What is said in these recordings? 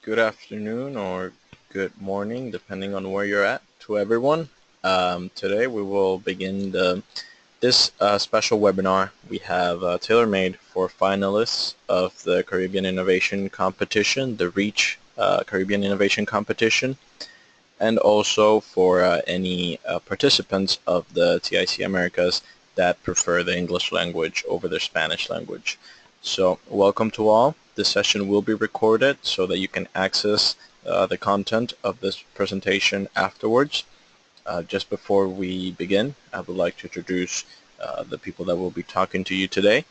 Good afternoon or good morning, depending on where you're at, to everyone. Today we will begin this special webinar we have tailor-made for finalists of the Caribbean Innovation Competition, the REACH Caribbean Innovation Competition, and also for any participants of the CIC Americas that prefer the English language over their Spanish language. So welcome to all. This session will be recorded so that you can access the content of this presentation afterwards. Just before we begin, I would like to introduce the people that will be talking to you today.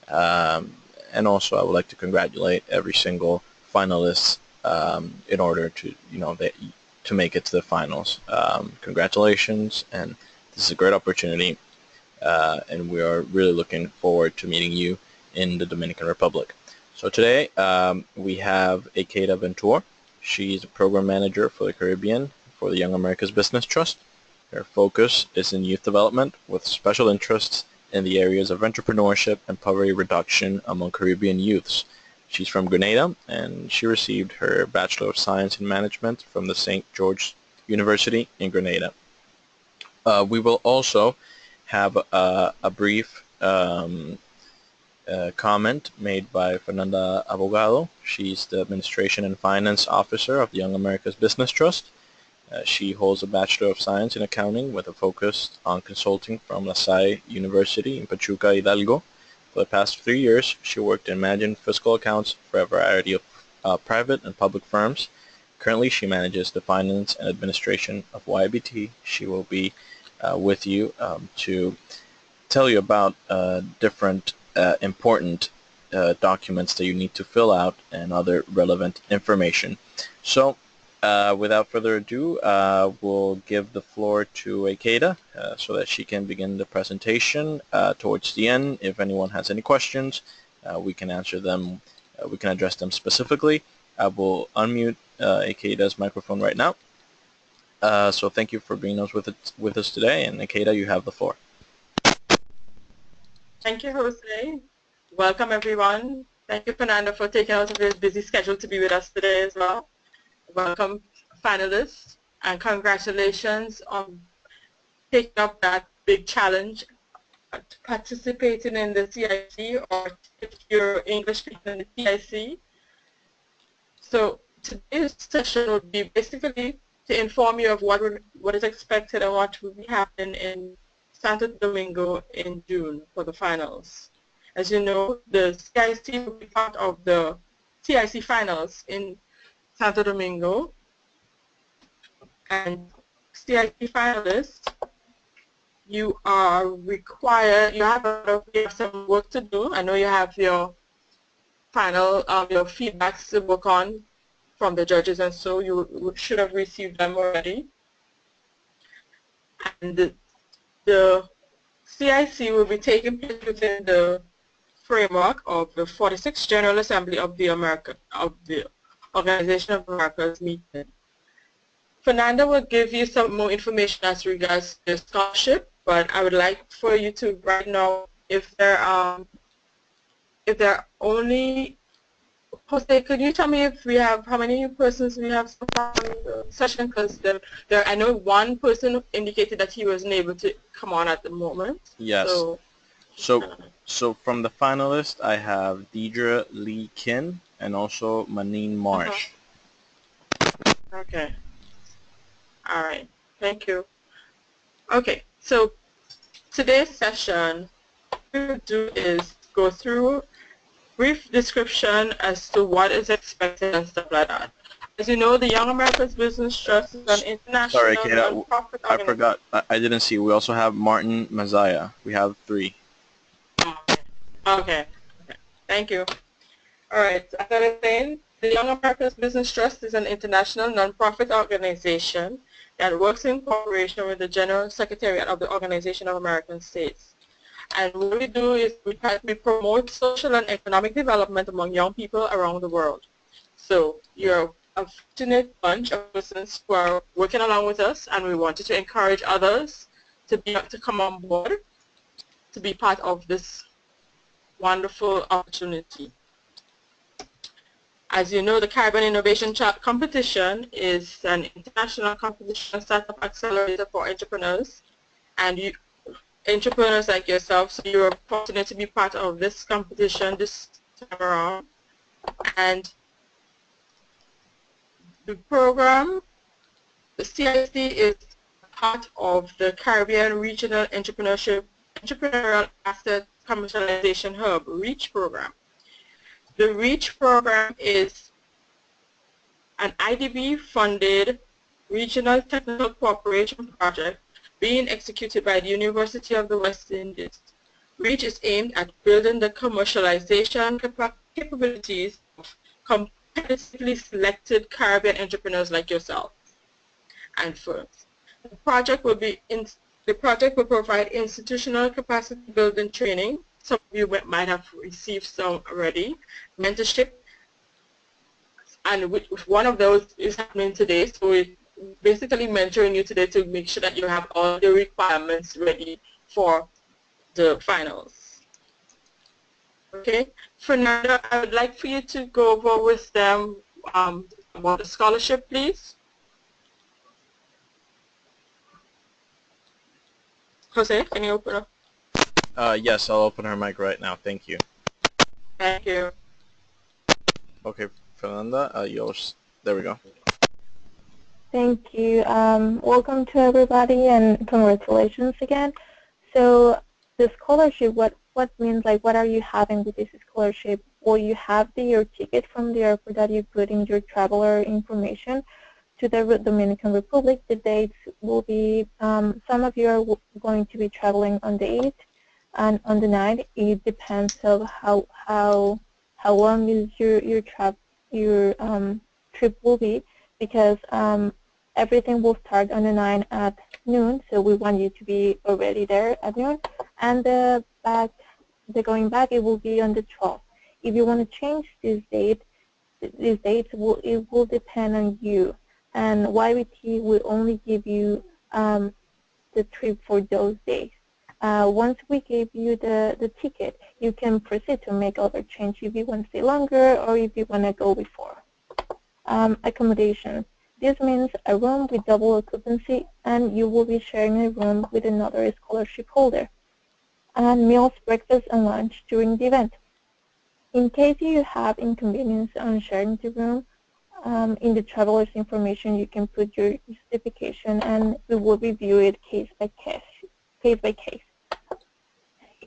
And also I would like to congratulate every single finalist in order to, to make it to the finals. Congratulations, and this is a great opportunity, and we are really looking forward to meeting you in the Dominican Republic. So today we have Akeda Ventura. She's a program manager for the Caribbean for the Young America's Business Trust. Her focus is in youth development with special interests in the areas of entrepreneurship and poverty reduction among Caribbean youths. She's from Grenada, and she received her Bachelor of Science in Management from the St. George University in Grenada. We will also have a brief comment made by Fernanda Abogado. She's the Administration and Finance Officer of the Young America's Business Trust. She holds a Bachelor of Science in Accounting with a focus on consulting from La Salle University in Pachuca, Hidalgo. For the past 3 years, she worked in managing fiscal accounts for a variety of private and public firms. Currently, she manages the finance and administration of YBT. She will be with you to tell you about different important documents that you need to fill out and other relevant information. So without further ado, we'll give the floor to Akeda so that she can begin the presentation. Towards the end, if anyone has any questions, we can answer them. We can address them specifically. I will unmute Akeda's microphone right now. So thank you for being with us today, and Akeda, you have the floor. Thank you, Jose. Welcome, everyone. Thank you, Fernando, for taking out of your busy schedule to be with us today as well. Welcome, finalists, and congratulations on taking up that big challenge, participating in the CIC, or if you're English speaking in the CIC. So today's session will be basically to inform you of what is expected and what will be happening in Santo Domingo in June for the finals. As you know, the CIC will be part of the CIC finals in Santo Domingo, and CIC finalists, you are required, you have some work to do. I know you have your final, your feedbacks to work on from the judges, and so you should have received them already. And the CIC will be taking place within the framework of the 46th General Assembly of the Organization of America's meeting. Fernanda will give you some more information as regards the scholarship, but I would like for you to right now, if there are only, Jose, could you tell me if we have, how many persons we have so far on the session? Because I know one person indicated that he wasn't able to come on at the moment. Yes. So from the finalists, I have Deidre Lee Kin and also Manine Marsh. Okay. All right. Thank you. Okay. So today's session, what we'll do is go through brief description as to what is expected and stuff like that. As you know, the Young America's Business Trust is an international nonprofit organization. I forgot. I didn't see. We also have Martin Mazaya. We have 3. Okay. Thank you. All right. As I was saying, the Young America's Business Trust is an international nonprofit organization that works in cooperation with the General Secretariat of the Organization of American States. And what we do is we promote social and economic development among young people around the world. So you're a fortunate bunch of persons who are working along with us, and we wanted to encourage others to come on board, to be part of this wonderful opportunity. As you know, the Caribbean Innovation Competition is an international competition startup accelerator for entrepreneurs, and entrepreneurs like yourself, so you're fortunate to be part of this competition this time around. And the program, the CIC is part of the Caribbean Regional Entrepreneurial Asset Commercialization Hub, REACH program. The REACH program is an IDB-funded regional technical cooperation project being executed by the University of the West Indies. REACH is aimed at building the commercialization capabilities of competitively selected Caribbean entrepreneurs like yourself and firms. The project will provide institutional capacity building training. Some of you might have received some already, mentorship, and one of those is happening today. So we're basically mentoring you today to make sure that you have all the requirements ready for the finals. Okay, Fernanda, I would like for you to go over with them about the scholarship, please. Jose, can you open up? Yes, I'll open her mic right now. Thank you. Thank you. Okay, Fernanda, yours. There we go. Thank you. Welcome to everybody and congratulations again. So the scholarship, what means, like, what are you having with this scholarship? Well, you have your ticket from the airport that you put in your traveler information to the Dominican Republic. The dates will be, some of you are going to be traveling on the 8th and on the 9th. It depends on how long is your trip will be, because everything will start on the 9th at noon, so we want you to be already there at noon. And the going back, it will be on the 12th. If you want to change this date, it will depend on you. And YBT will only give you the trip for those days. Once we give you the ticket, you can proceed to make other change if you want to stay longer or if you want to go before. Accommodation. This means a room with double occupancy, and you will be sharing a room with another scholarship holder. And meals, breakfast, and lunch during the event. In case you have inconvenience on sharing the room, in the traveler's information you can put your justification, and we will review it case by case.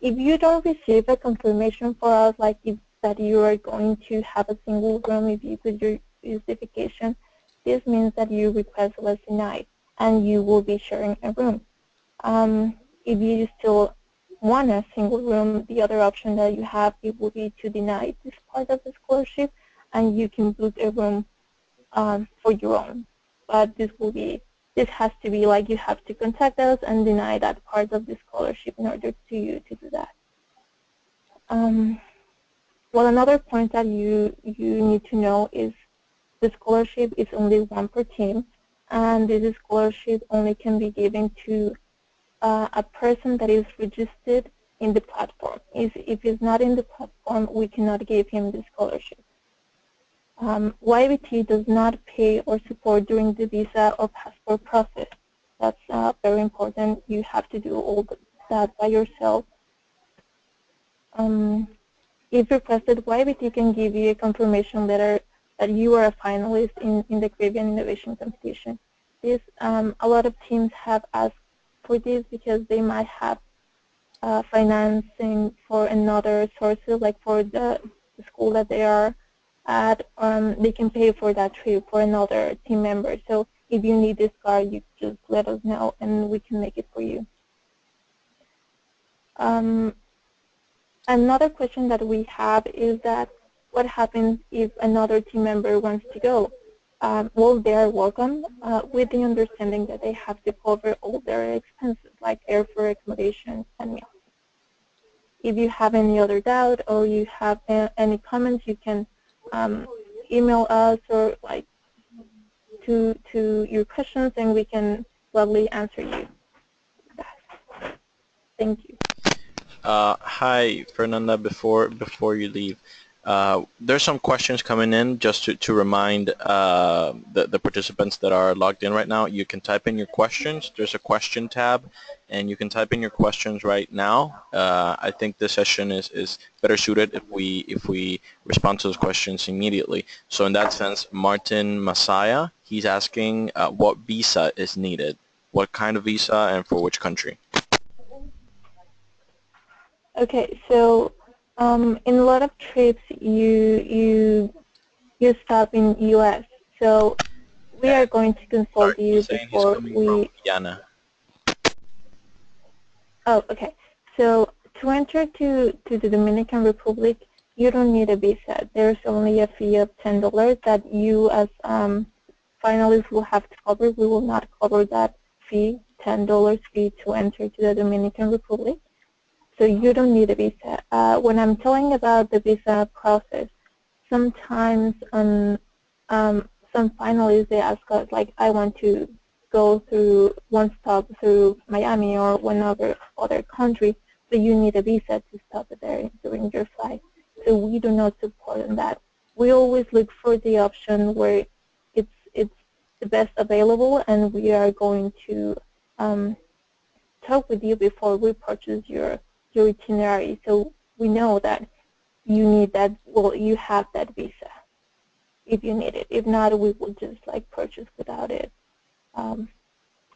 If you don't receive a confirmation for us, like that you are going to have a single room, if you put your justification, this means that your request was denied and you will be sharing a room. If you still want a single room, the other option that you have, it will be to deny this part of the scholarship, and you can book a room for your own. But this has to be like, you have to contact us and deny that part of the scholarship in order to you to do that. Well, another point that you need to know is the scholarship is only one per team, and this scholarship only can be given to a person that is registered in the platform. If he's not in the platform, we cannot give him the scholarship. YBT does not pay or support during the visa or passport process. That's very important. You have to do all that by yourself. If requested, YBT can give you a confirmation letter that you are a finalist in the Caribbean Innovation Competition. This, a lot of teams have asked for this because they might have financing for another sources, like for the school that they are at. They can pay for that trip for another team member. So if you need this card, you just let us know and we can make it for you. Another question that we have is that what happens if another team member wants to go? Well, they are welcome, with the understanding that they have to cover all their expenses, like airfare, accommodation, and meals. If you have any other doubt or you have any comments, you can email us or like to your questions, and we can gladly answer you. Thank you. Hi, Fernanda. Before you leave, There's some questions coming in just to remind the participants that are logged in right now. You can type in your questions. There's a question tab, and you can type in your questions right now. I think this session is better suited if we respond to those questions immediately. So in that sense, Martin Masaya, he's asking what visa is needed, what kind of visa, and for which country. Okay, so in a lot of trips, you stop in U.S. So we are going to Sorry, consult he's you saying he's before coming from we. Guyana. Oh, okay. So to enter to the Dominican Republic, you don't need a visa. There's only a fee of $10 that you as finalists will have to cover. We will not cover that fee, $10 fee to enter to the Dominican Republic. So you don't need a visa. When I'm telling about the visa process, sometimes some finalists, they ask us, like, I want to go through one stop through Miami or one other country, but you need a visa to stop there during your flight. So we do not support on that. We always look for the option where it's the best available, and we are going to talk with you before we purchase your itinerary. So we know that you need that, well, you have that visa if you need it. If not, we will just like purchase without it,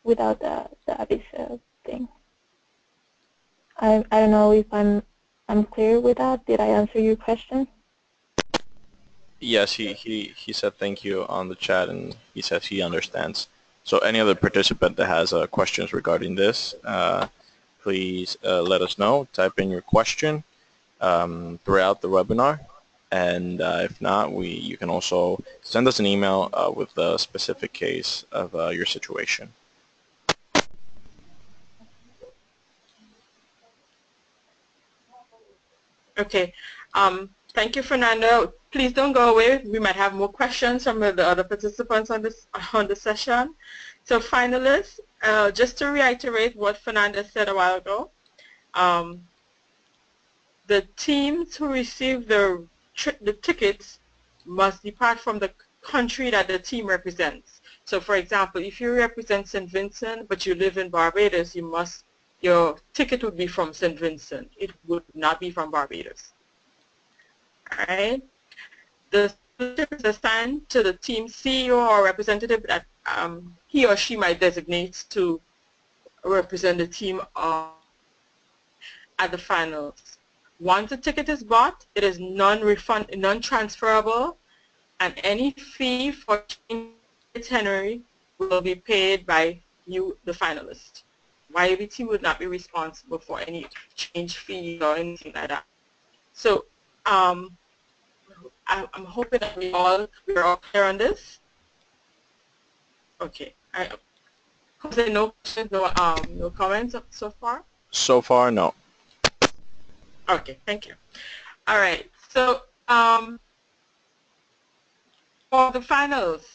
without the visa thing. I don't know if I'm clear with that. Did I answer your question? Yes, he said thank you on the chat, and he says he understands. So any other participant that has questions regarding this, please let us know. Type in your question throughout the webinar, and if not, you can also send us an email with the specific case of your situation. Okay. Thank you, Fernando. Please don't go away. We might have more questions from the other participants on the session. So finalists, just to reiterate what Fernando said a while ago, the teams who receive the tickets must depart from the country that the team represents. So for example, if you represent St. Vincent but you live in Barbados, your ticket would be from St. Vincent. It would not be from Barbados. Alright? The ticket is assigned to the team CEO or representative that he or she might designate to represent the team at the finals. Once the ticket is bought, it is non-transferable, and any fee for changing the itinerary will be paid by you, the finalist. YABT would not be responsible for any change fee or anything like that. So I'm hoping that we're all clear on this. Okay. Jose, no questions, no comments so far? So far, no. Okay, thank you. All right, so for the finals,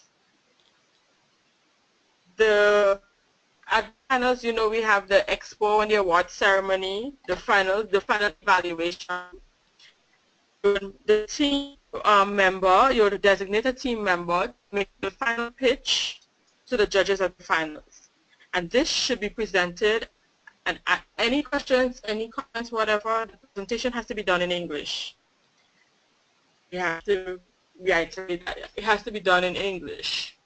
at finals, you know, we have the expo and the award ceremony, the final evaluation. The team member, your designated team member, make the final pitch to the judges at the finals, and this should be presented. And any questions, any comments, whatever, the presentation has to be done in English. You have to reiterate that it has to be done in English.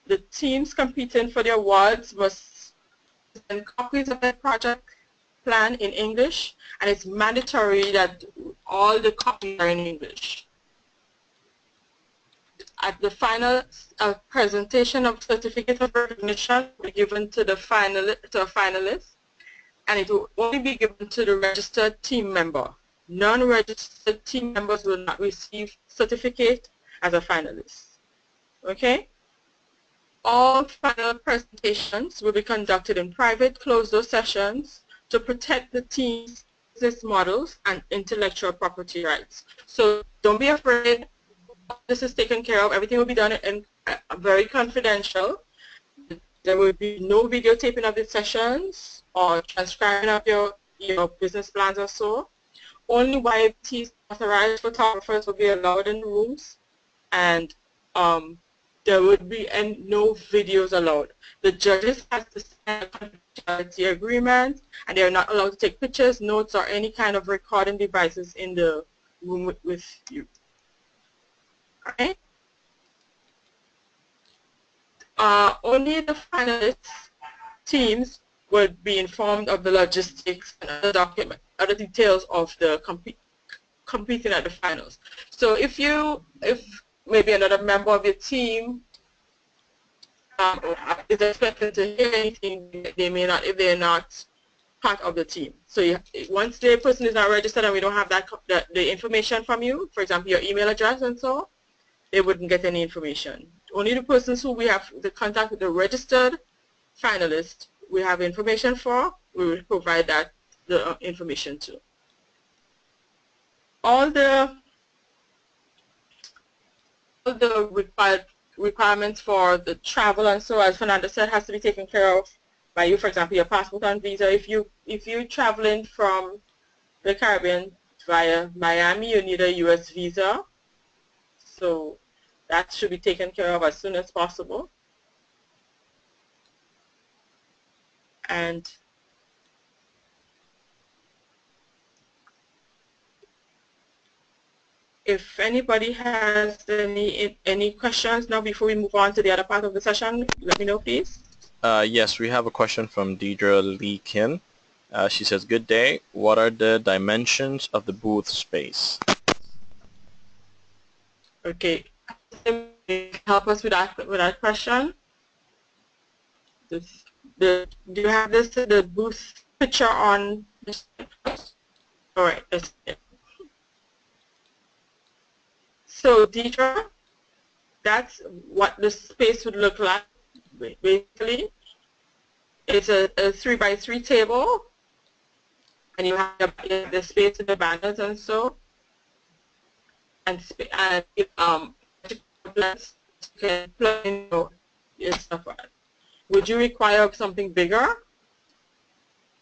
The teams competing for the awards must send copies of their project plan in English, and it's mandatory that all the copies are in English. At the final presentation of certificate of recognition will be given to a finalist, and it will only be given to the registered team member. Non-registered team members will not receive certificate as a finalist. Okay? All final presentations will be conducted in private closed-door sessions to protect the team's business models and intellectual property rights. So don't be afraid. This is taken care of. Everything will be done in very confidential. There will be no videotaping of the sessions or transcribing of your business plans or so. Only YFT authorized photographers will be allowed in rooms, and there would be no videos allowed. The judges have to sign a confidentiality agreement, and they are not allowed to take pictures, notes, or any kind of recording devices in the room with you. All right? Only the finalists teams would be informed of the logistics and other details of the competing at the finals. So if maybe another member of your team is expected to hear anything, they may not if they're not part of the team. So once the person is not registered and we don't have the information from you, for example, your email address and so, they wouldn't get any information. Only the persons who we have the contact with, the registered finalists we have information for, we will provide the information to. All the requirements for the travel and so, as Fernanda said, has to be taken care of by you. For example, your passport and visa. If you're traveling from the Caribbean via Miami, you need a U.S. visa. So that should be taken care of as soon as possible. And if anybody has any questions now before we move on to the other part of the session, let me know, please. Yes, we have a question from Deidre Lee Kin. She says, "Good day. What are the dimensions of the booth space?" Okay, help us with that question. Do you have the booth picture on this? All right. So Deidre, that's what the space would look like. Basically, it's a 3x3 table, and you have the space in the banners and so, and you can plug in your stuff. Would you require something bigger?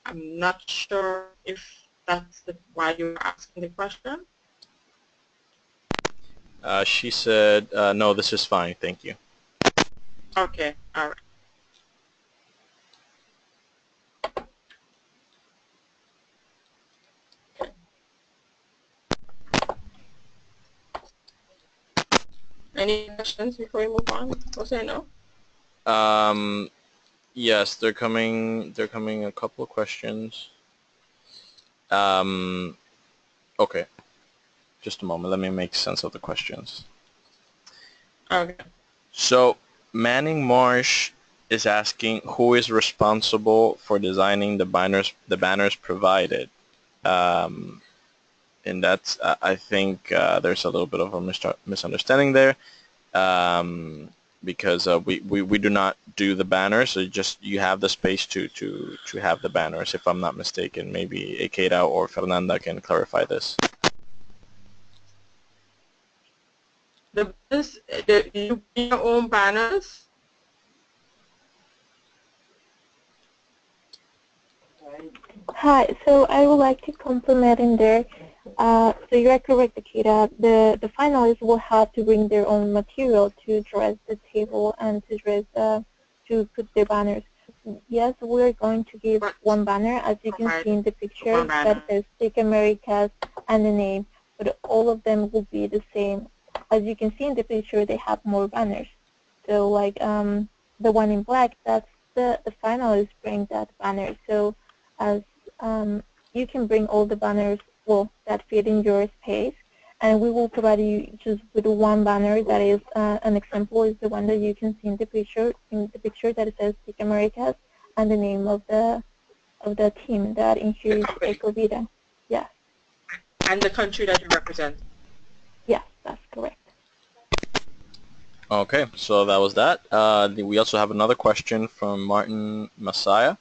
I'm not sure if that's why you're asking the question. She said, "No, this is fine. Thank you." Okay, all right. Any questions before we move on? Jose, no? Yes, they're coming a couple of questions. Okay. Just a moment. Let me make sense of the questions. Okay. So Manning Marsh is asking who is responsible for designing the banners provided. And that's, I think there's a little bit of a misunderstanding there, because we do not do the banners. So you have the space to have the banners, if I'm not mistaken. Maybe Ekeida or Fernanda can clarify this. The banners, you bring your own banners? Hi, so I would like to compliment in there. So you are correct, Akira. The finalists will have to bring their own material to dress the table and to put their banners. Yes, we're going to give one banner, as you can see in the picture, that says "Take Americas" and the name, but all of them will be the same. As you can see in the picture, they have more banners. So like the one in black, that's the finalists bring that banner. So as you can bring all the banners, well, that fit in your space, and we will provide you just with one banner that is an example, is the one that you can see in the picture that it says "Take Americas" and the name of the team that ensures Ecovita. Yes. And the country that you represent. Yes, that's correct. Okay, so that was that. We also have another question from Martin Messiah.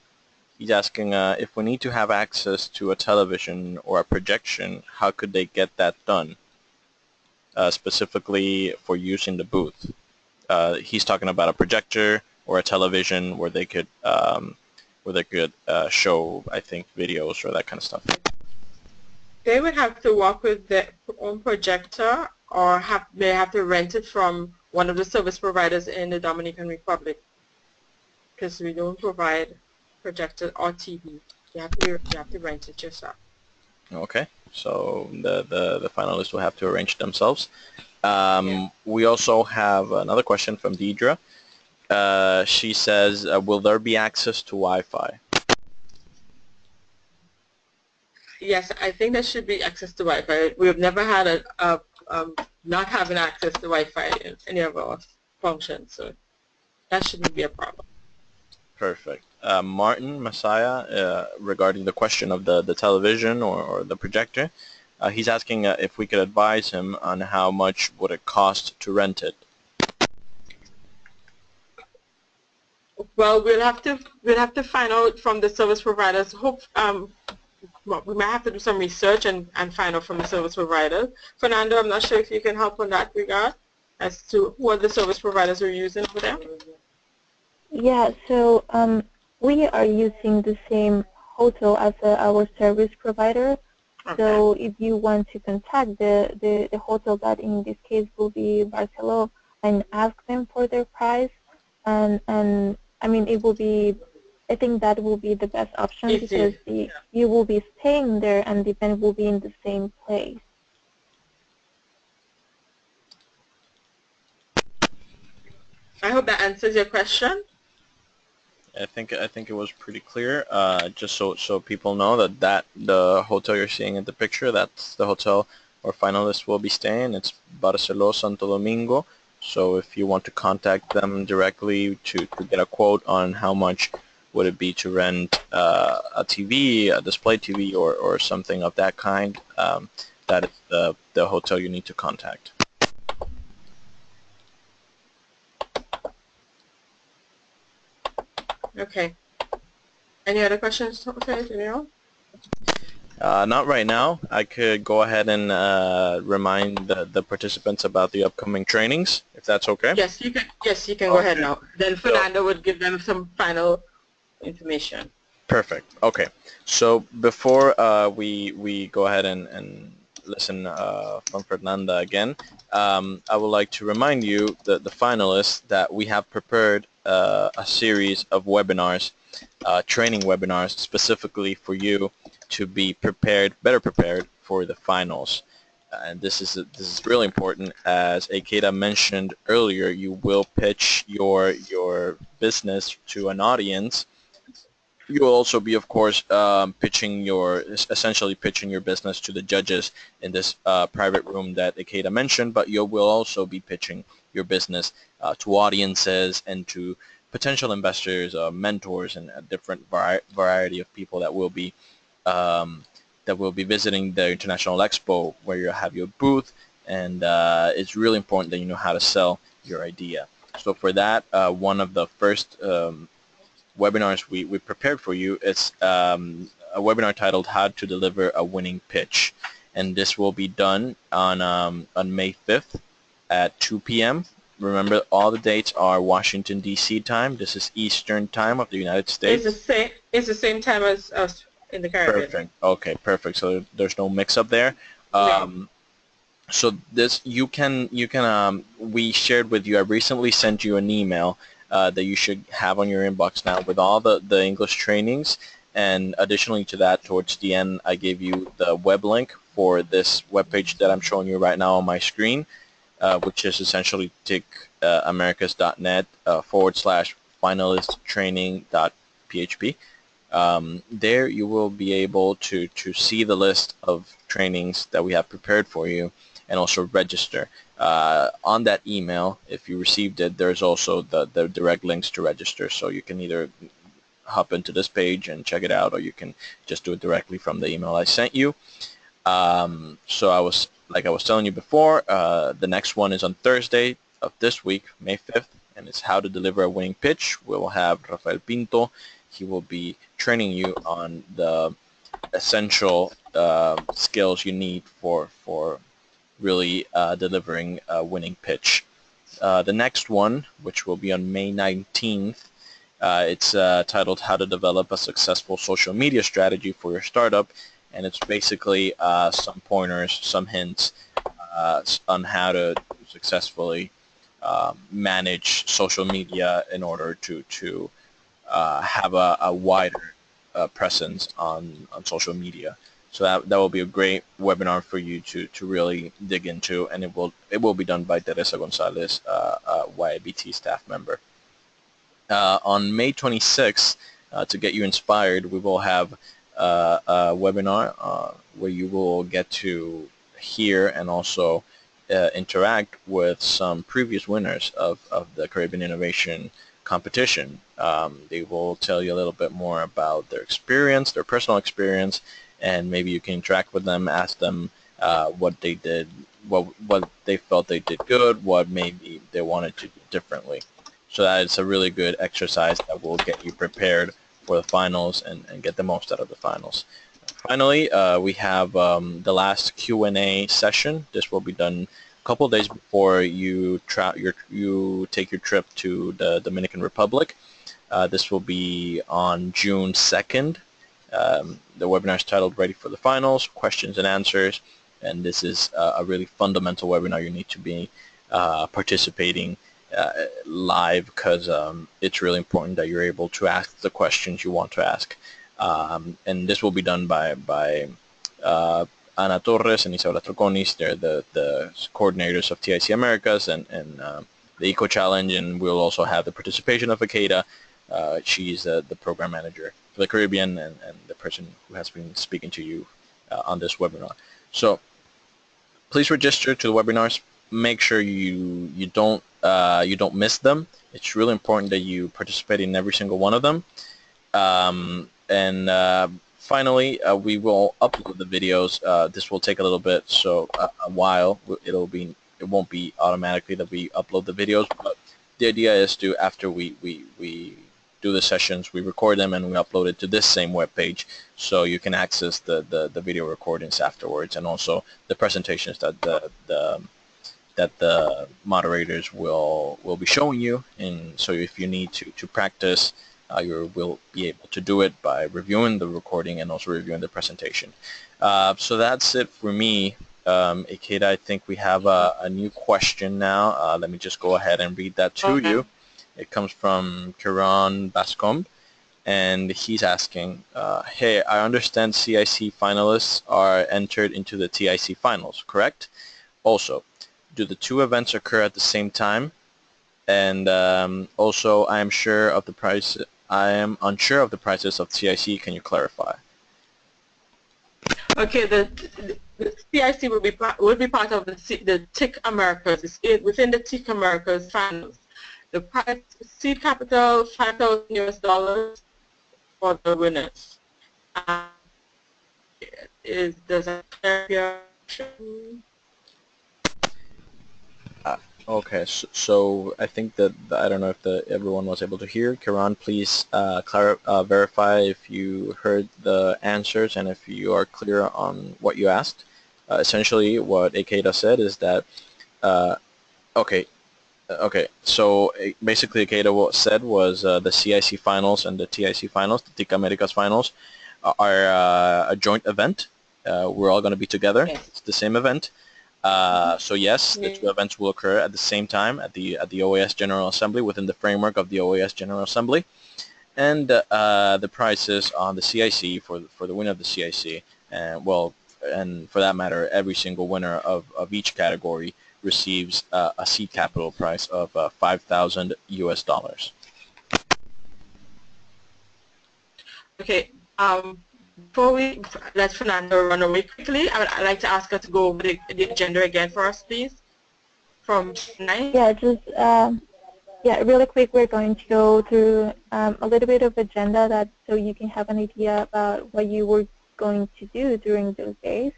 He's asking if we need to have access to a television or a projection, how could they get that done, specifically for use in the booth? He's talking about a projector or a television where they could where they could show, I think, videos or that kind of stuff? They would have to work with their own projector, or they have to rent it from one of the service providers in the Dominican Republic, because we don't provide projector or TV. You have to rent it yourself. Okay, so the finalists will have to arrange themselves. Yeah. We also have another question from Deidre. She says, will there be access to Wi-Fi? Yes, I think there should be access to Wi-Fi. We've never had not having access to Wi-Fi in any of our functions, so that shouldn't be a problem. Perfect. Martin Messiah, regarding the question of the television or the projector, he's asking if we could advise him on how much would it cost to rent it. Well, we'll have to find out from the service providers. Well, we might have to do some research and find out from the service provider. Fernando, I'm not sure if you can help on that regard as to what the service providers are using over there. Yeah, so we are using the same hotel as our service provider. Okay. So if you want to contact the hotel, that in this case will be Barcelona, and ask them for their price, and I mean, it will be, I think that will be the best option, because you will be staying there and the event will be in the same place. I hope that answers your question. I think it was pretty clear. Just so people know that the hotel you're seeing in the picture, that's the hotel where finalists will be staying. It's Barceló Santo Domingo. So if you want to contact them directly to get a quote on how much would it be to rent a TV, a display TV, or something of that kind, that is the hotel you need to contact. Okay. Any other questions, Danielle? Not right now. I could go ahead and remind the participants about the upcoming trainings, if that's okay. Yes, you can. Yes, you can go ahead now. Then Fernando would give them some final information. Perfect. Okay. So before we go ahead and listen from Fernanda again, I would like to remind you, the finalists, that we have prepared a series of webinars, training webinars specifically for you to be prepared, better prepared for the finals. And this is really important. As Akeda mentioned earlier, you will pitch your business to an audience. You will also be, of course, essentially pitching your business to the judges in this private room that Akeda mentioned, but you will also be pitching your business to audiences and to potential investors, mentors, and a different variety of people that will be visiting the International Expo, where you have your booth, and it's really important that you know how to sell your idea. So for that, one of the first webinars we prepared for you is a webinar titled How to Deliver a Winning Pitch, and this will be done on May 5th at 2 p.m. Remember, all the dates are Washington, D.C. time. This is Eastern time of the United States. It's the same time as us in the Caribbean. Perfect. Okay, perfect. So there's no mix-up there. No. So this we shared with you. I recently sent you an email that you should have on your inbox now with all the English trainings, and additionally to that, towards the end, I gave you the web link for this webpage that I'm showing you right now on my screen, which is essentially ticamericas.net /finalisttraining.php. There you will be able to see the list of trainings that we have prepared for you, and also register. On that email, if you received it, there's also the direct links to register, so you can either hop into this page and check it out, or you can just do it directly from the email I sent you. So I was telling you before, the next one is on Thursday of this week, May 5th, and it's how to deliver a winning pitch. We'll have Rafael Pinto. He will be training you on the essential skills you need for really delivering a winning pitch. The next one, which will be on May 19th, It's titled How to Develop a Successful Social Media Strategy for Your Startup, and it's basically some pointers, some hints on how to successfully manage social media in order to have a wider presence on social media. So that will be a great webinar for you to really dig into, and it will be done by Teresa Gonzalez, YABT staff member. On May 26th, to get you inspired, we will have a webinar where you will get to hear and also interact with some previous winners of the Caribbean Innovation Competition. They will tell you a little bit more about their experience, their personal experience, and maybe you can interact with them, ask them what they did, what they felt they did good, what maybe they wanted to do differently. So that is a really good exercise that will get you prepared for the finals and get the most out of the finals. Finally, we have the last Q&A session. This will be done a couple of days before you take your trip to the Dominican Republic. This will be on June 2nd. The webinar is titled Ready for the Finals, Questions and Answers, and this is a really fundamental webinar. You need to be participating live because it's really important that you're able to ask the questions you want to ask. And this will be done by Ana Torres and Isabela Troconis. They're the coordinators of TIC Americas and the Eco Challenge, and we'll also have the participation of Akeda. She's the program manager for the Caribbean and the person who has been speaking to you on this webinar. So please register to the webinars. Make sure you don't miss them. It's really important that you participate in every single one of them. Finally, we will upload the videos. This will take a little bit, so a while. It won't be automatically that we upload the videos, but the idea is to, after we do the sessions, we record them and we upload it to this same web page, so you can access the video recordings afterwards, and also the presentations that the moderators will be showing you. And so if you need to practice, you will be able to do it by reviewing the recording and also reviewing the presentation. So that's it for me. Akeda, I think we have a new question now. Let me just go ahead and read that to you. It comes from Kiran Bascom, and he's asking, hey, I understand CIC finalists are entered into the TIC finals, correct? Also, do the two events occur at the same time? And also, I am unsure of the prices of CIC. Can you clarify? Okay, the CIC will be part of the TIC Americas. It's within the TIC Americas finals. The price, seed capital, $5,000 for the winners. Does that clear? Okay, so I think that I don't know if everyone was able to hear. Kiran, please verify if you heard the answers and if you are clear on what you asked. Essentially, what Akeda said is that, okay, so basically Akeda said was the CIC finals and the TIC finals, the TIC Americas finals, are a joint event. We're all going to be together. Yes. It's the same event. So yes, the two events will occur at the same time at the OAS General Assembly, within the framework of the OAS General Assembly, and the prizes on the CIC for the winner of the CIC, and for that matter, every single winner of each category receives a seed capital price of $5,000 US. Okay. Before we let Fernando run away quickly, I'd like to ask her to go over the agenda again for us, please. From 9. Yeah, really quick, we're going to go through a little bit of agenda so you can have an idea about what you were going to do during those days.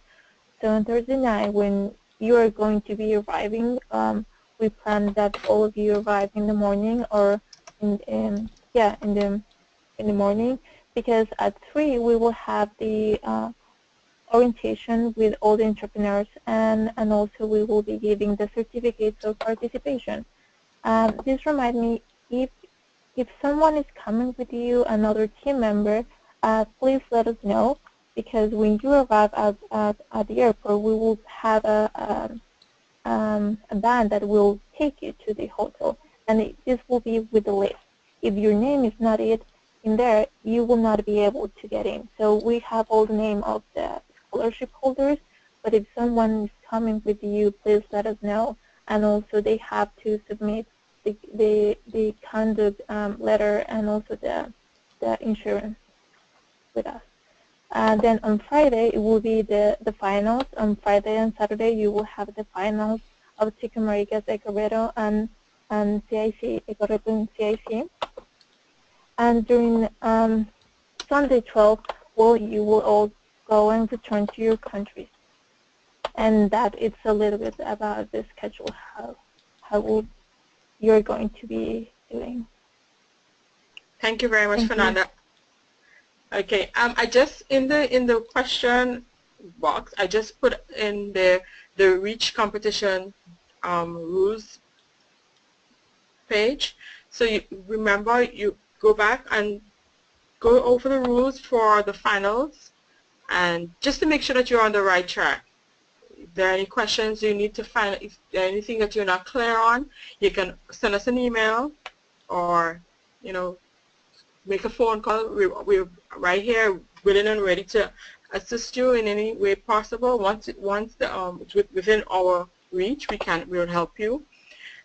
So on Thursday night, when you are going to be arriving, we plan that all of you arrive in the morning, or in the morning, because at 3 we will have the orientation with all the entrepreneurs, and also we will be giving the certificates of participation. This reminds me, if If someone is coming with you, another team member, please let us know, because when you arrive at the airport, we will have a van that will take you to the hotel, and this will be with the list. If your name is not in there, you will not be able to get in. So we have all the name of the scholarship holders, but if someone is coming with you, please let us know. And also they have to submit the conduct letter and also the insurance with us. And then on Friday, it will be the finals. On Friday and Saturday, you will have the finals of CIC Americas Ecoreto and CIC Ecoreto and CIC. And during Sunday 12th, well, you will all go and return to your countries. And that it's a little bit about the schedule, how you're going to be doing. Thank you very much, Fernanda. Okay, I just in the question box, I just put in the REACH competition rules page. So you remember, you go back and go over the rules for the finals, and just to make sure that you're on the right track. If there are any questions you need to find, if there anything that you're not clear on, you can send us an email, or make a phone call. We're right here, willing and ready to assist you in any way possible. Once it's within our reach, we'll help you.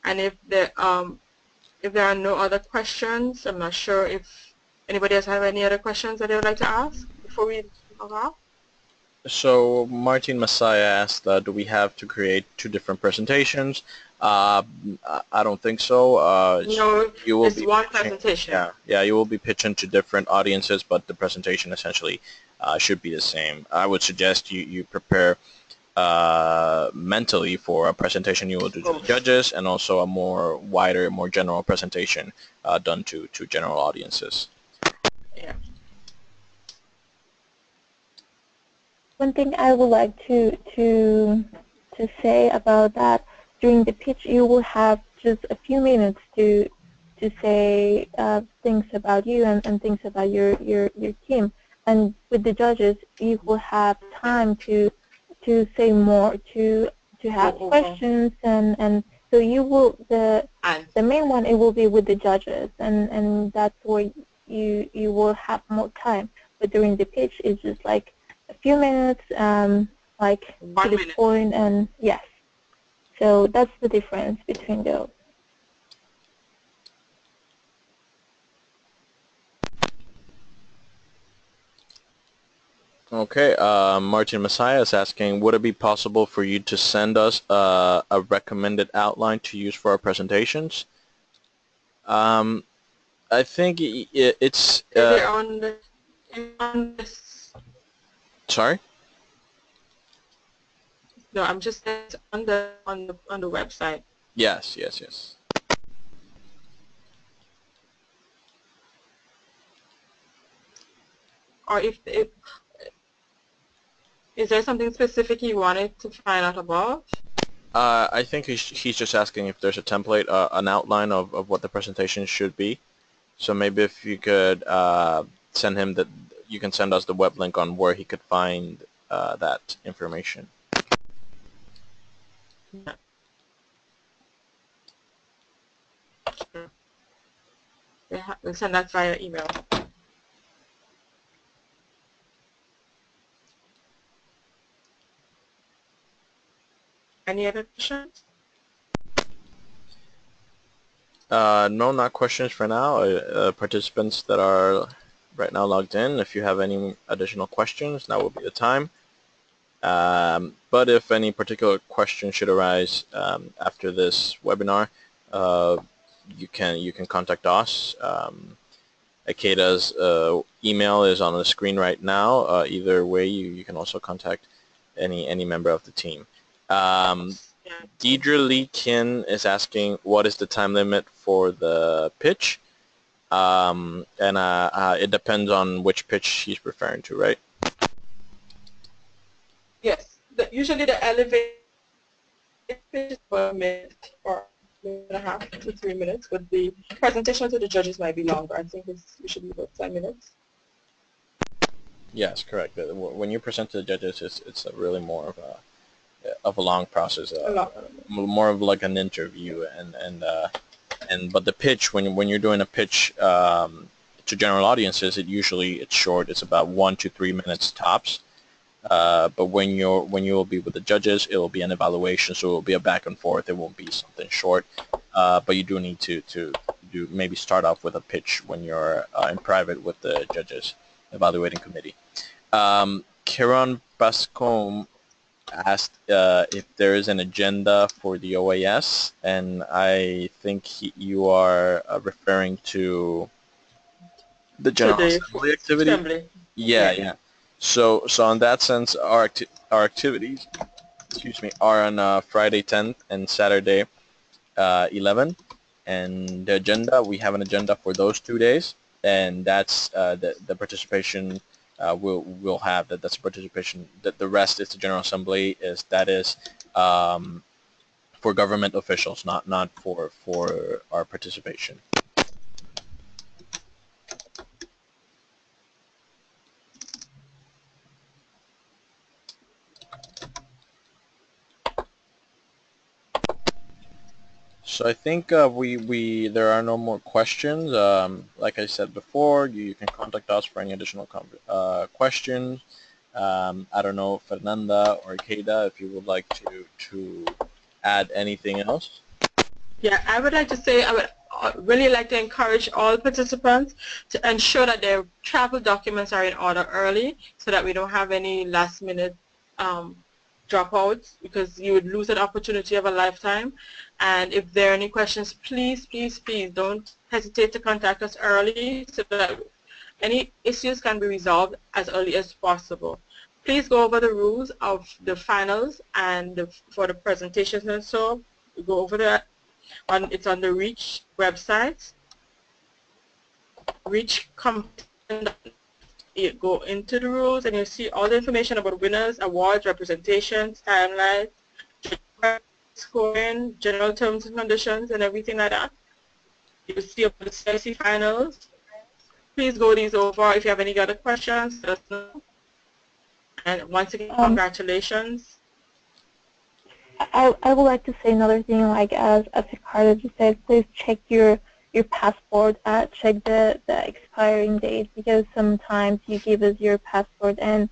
And if there are no other questions, I'm not sure if anybody else have any other questions that they would like to ask before we log off. So Martin Messiah asked, do we have to create two different presentations? I don't think so. No, you will it's be one pitching, presentation. Yeah, you will be pitching to different audiences, but the presentation essentially should be the same. I would suggest you prepare mentally for a presentation you will do to the judges, and also a more wider, more general presentation done to general audiences. Yeah. One thing I would like to say about that, during the pitch, you will have just a few minutes to say things about you and things about your team. And with the judges, you will have time to say more, to have questions, and so you will the main one, it will be with the judges, and that's where you will have more time. But during the pitch, it's just like a few minutes, like 1 to the minute. point, and yes. So that's the difference between those. Okay, Martin Messiah is asking, would it be possible for you to send us a recommended outline to use for our presentations? I think it's... on this. Sorry? No, I'm just on the website. Yes. Or if is there something specific you wanted to find out about? I think he's just asking if there's a template, an outline of what the presentation should be. So maybe if you could send him that, you can send us the web link on where he could find that information. Yeah. Sure. We'll send that via email. Any other questions? No, not questions for now. Participants that are right now logged in, if you have any additional questions, now will be the time. But if any particular question should arise after this webinar, you can contact us. Akeda's email is on the screen right now. Either way, you can also contact any member of the team. Deidre Lee Kin is asking, what is the time limit for the pitch? And it depends on which pitch he's referring to, right? Yes. Usually the elevator pitch is for a minute or 2.5 to 3 minutes, but the presentation to the judges might be longer. I think it should be about 10 minutes. Yes, correct. When you present to the judges, it's really more of a long process, more of like an interview, and but the pitch, when you're doing a pitch to general audiences, it's short. It's about 1 to 3 minutes tops. But when you will be with the judges, it will be an evaluation, so it will be a back and forth. It won't be something short. But you do need to do maybe start off with a pitch when you're in private with the judges evaluating committee. Kieran Bascom asked if there is an agenda for the OAS, and I think you are referring to the General Assembly activity. Yeah. So in that sense, our activities, are on Friday 10th and Saturday 11. And the agenda, we have an agenda for those 2 days, and that's the participation we'll have. That's participation. The rest is the General Assembly. That is for government officials, not for our participation. So I think there are no more questions. Like I said before, you can contact us for any additional questions. I don't know, Fernanda or Keita, if you would like to add anything else. Yeah, I would like to say I would really like to encourage all participants to ensure that their travel documents are in order early, so that we don't have any last-minute dropouts, because you would lose an opportunity of a lifetime. And if there are any questions, please don't hesitate to contact us early, so that any issues can be resolved as early as possible. Please go over the rules of the finals and for the presentations, and so go over that. It's on the REACH website. REACH competition. You go into the rules and you see all the information about winners, awards, representations, timelines, scoring, general terms and conditions, and everything like that. You see about the CIC finals. Please go these over. If you have any other questions, let us know. And once again, congratulations. I would like to say another thing, like as Ricardo just said, please check your passport, check the expiring date, because sometimes you give us your passport and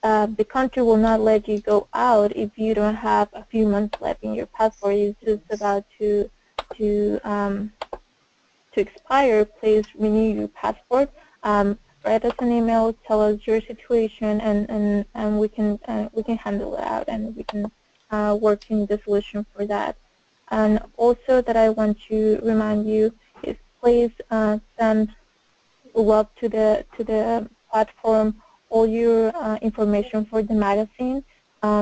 the country will not let you go out if you don't have a few months left in your passport. It's just about to expire. Please renew your passport. Write us an email, tell us your situation, and we can handle it out, and we can work in the solution for that. And also that I want to remind you is please send love to the platform, all your information for the magazine,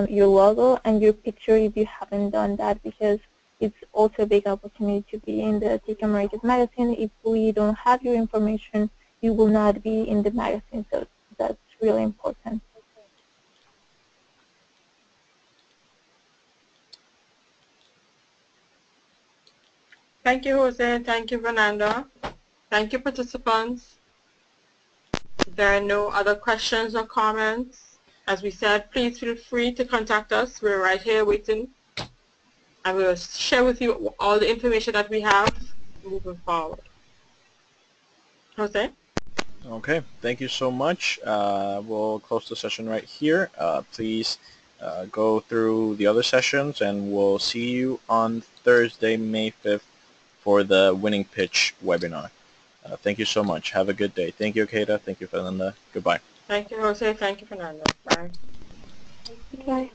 your logo and your picture if you haven't done that, because it's also a big opportunity to be in the TIC Americas magazine. If we don't have your information, you will not be in the magazine, so that's really important. Thank you, Jose. Thank you, Fernanda. Thank you, participants. If there are no other questions or comments, as we said, please feel free to contact us. We're right here waiting. And we'll share with you all the information that we have moving forward. Jose? Okay, thank you so much. We'll close the session right here. Please go through the other sessions, and we'll see you on Thursday, May 5th for the Winning Pitch webinar. Thank you so much. Have a good day. Thank you, Keita. Thank you, Fernanda. Goodbye. Thank you, Jose. Thank you, Fernanda. Bye. Bye.